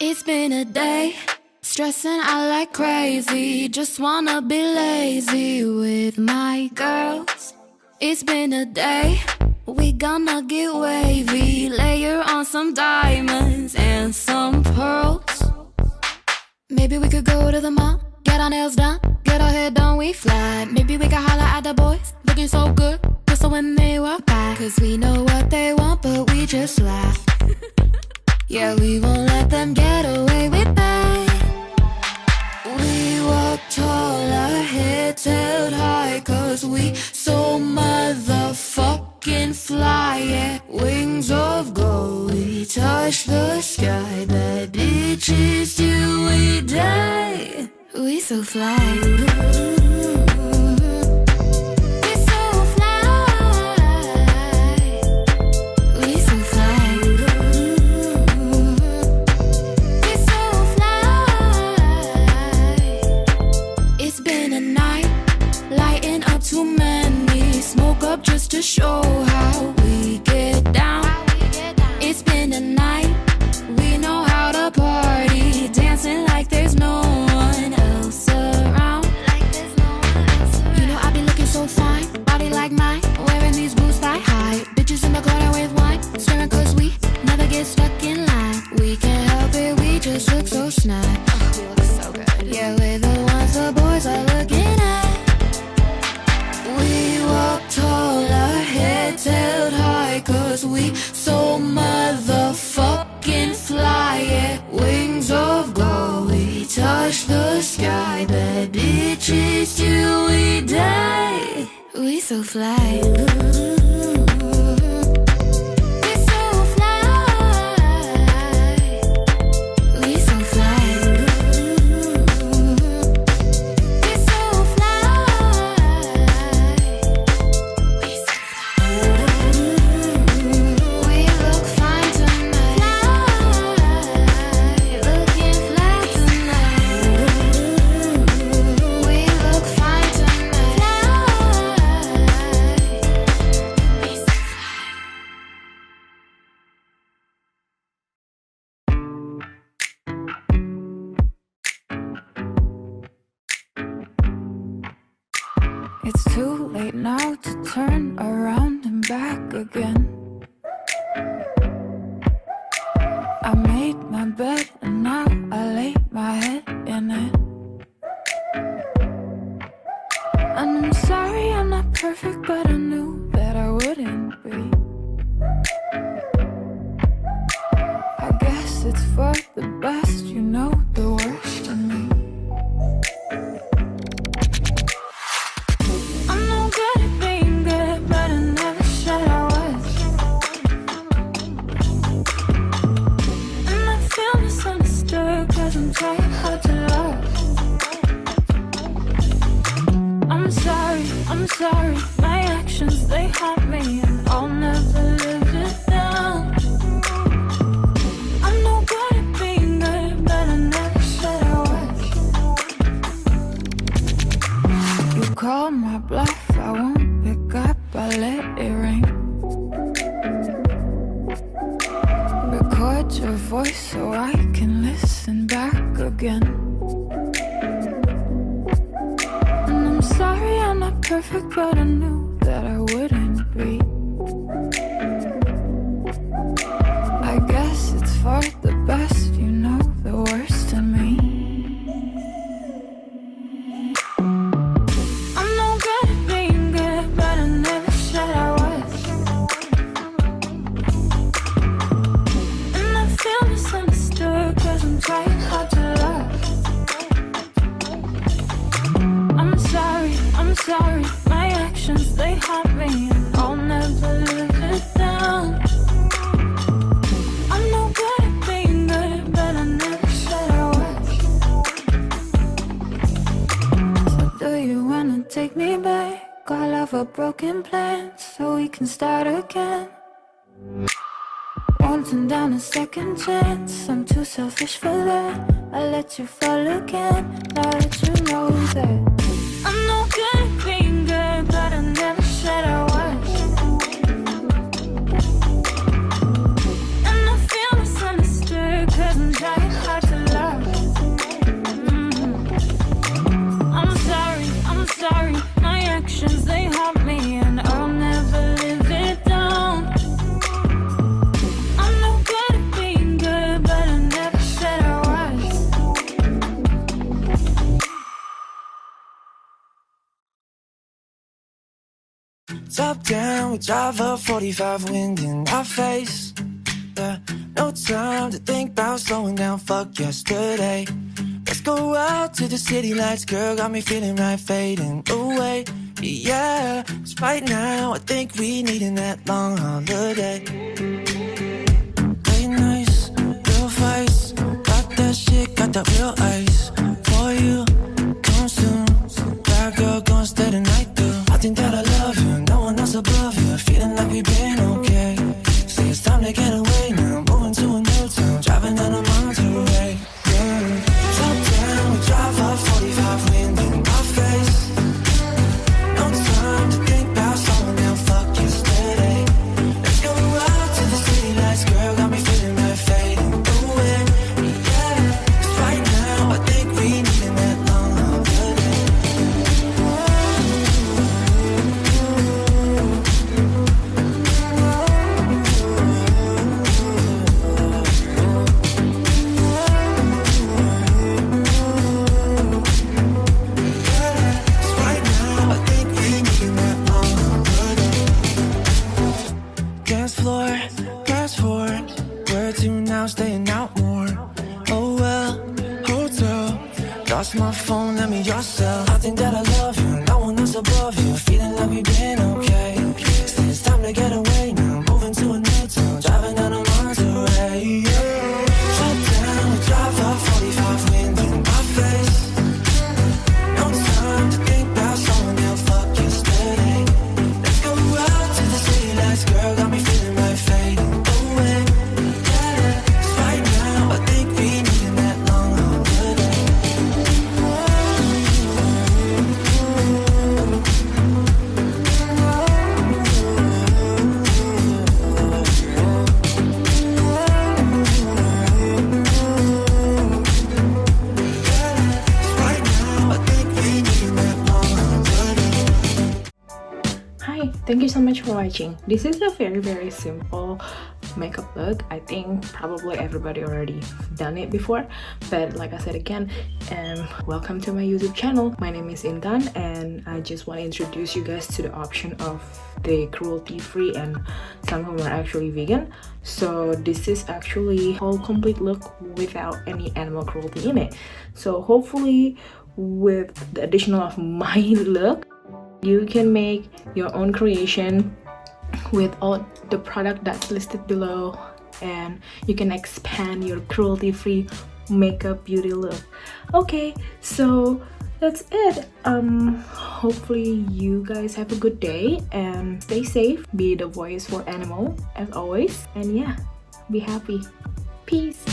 It's been a day, stressing out like crazy. Just wanna be lazy with my girls. It's been a day, we gonna get wavy. Layer on some diamonds and some pearls. Maybe we could go to the mall, get our nails done, get our hair done, we fly. Maybe we could holler at the boys, looking so good, whistle when they walk by. Cause we know what they want, but we just laugh. Yeah, we won't let them get away with that. We walk tall, our heads held high. Cause we so motherfucking fly. Yeah, wings of gold, we touch the sky. Bad bitches till we die. We so fly. Just to show how we get down. It's been a night, we know how to party. Dancing like there's no one else around. You know I be looking so fine, body like mine, wearing these boots thigh high. Bitches in the corner with wine, swearing cause we never get stuck in line. We can't help it, we just look so snug. Oh, we look so good. Yeah, we're the ones the boys are looking at. We walk tall, our heads held high. Cause we so motherfucking fly. Yeah, wings of gold, we touch the sky. Bad bitches till we die. We so fly. It's too late now to turn around and back again. I made my bed and now I lay my head in it. And I'm sorry I'm not perfect, but I knew that I wouldn't be. I guess it's for the best, you know the worst in me. I'm sorry, my actions, they haunt me, and I'll never live it down. I'm no good at being good, but I never said I was. You call my bluff, I won't pick up, I let it ring. Record your voice so I can listen back again. Sorry, I'm not perfect, but I knew that I wouldn't be. I guess it's for the best, you know the worst in me. I'm no good at being good, but I never said I was. And I feel misunderstood, cause I'm trying hard to love. I'm sorry, my actions, they haunt me, and I'll never live it down. I'm no good at being good, but I never said I was. So do you wanna take me back? All of our broken plans, so we can start again. Won't turn down a second chance, I'm too selfish for that. I let you fall again, now that you know that. I'm no good at being good, but I never said I was. And I feel misunderstood, cause I'm trying hard top down, we drive up 45, wind in our face. Yeah, no time to think about slowing down, fuck yesterday. Let's go out to the city lights, girl, got me feeling right, fading away. Yeah, 'cause right now I think we needin' that long holiday. Late nights, real fights, got that shit, got that real ice. For you, come soon, bad girl, gonna stay the night through. I think that I love you, no one else above you, feeling like we've been okay. Say it's time to get away now, moving to a new town, driving down a motorway. Top down, we drive up 45, wind in our face. No time to think about slowing down, fuck yesterday. Let's go out to the city lights, girl, got me feeling right, fading away. Yeah, 'cause right now I think we needin' that long holiday. Right now I think we needin' that long holiday. Dance floor, fast forward, where to now, staying out more. Oh well, hotel, lost my phone, let me yourself. I think that I love you, no one else above you, feeling like we've been okay. Say it's time to get away now, moving to a new town, driving down a motorway. Shut down, we drive up 45, wind in my face. No time to think about slowing down, fuck yesterday. Let's go out to the city lights, girl, got me feeling right, fading away. Yeah, 'cause right now I think we needin' that long holiday. Right now I think we needin' that long holiday. Hi, thank you so much for watching. This is a very simple makeup look. I think probably everybody already done it before, but like I said again, welcome to my YouTube channel. My name is Intan and I just want to introduce you guys to the option of the cruelty-free, and some of them are actually vegan. So this is actually whole complete look without any animal cruelty in it. So hopefully with the additional of my look, you can make your own creation with all the product that's listed below, and you can expand your cruelty-free makeup beauty look. Okay, so that's it. Hopefully you guys have a good day and stay safe, be the voice for animal as always, and yeah, be happy. Peace.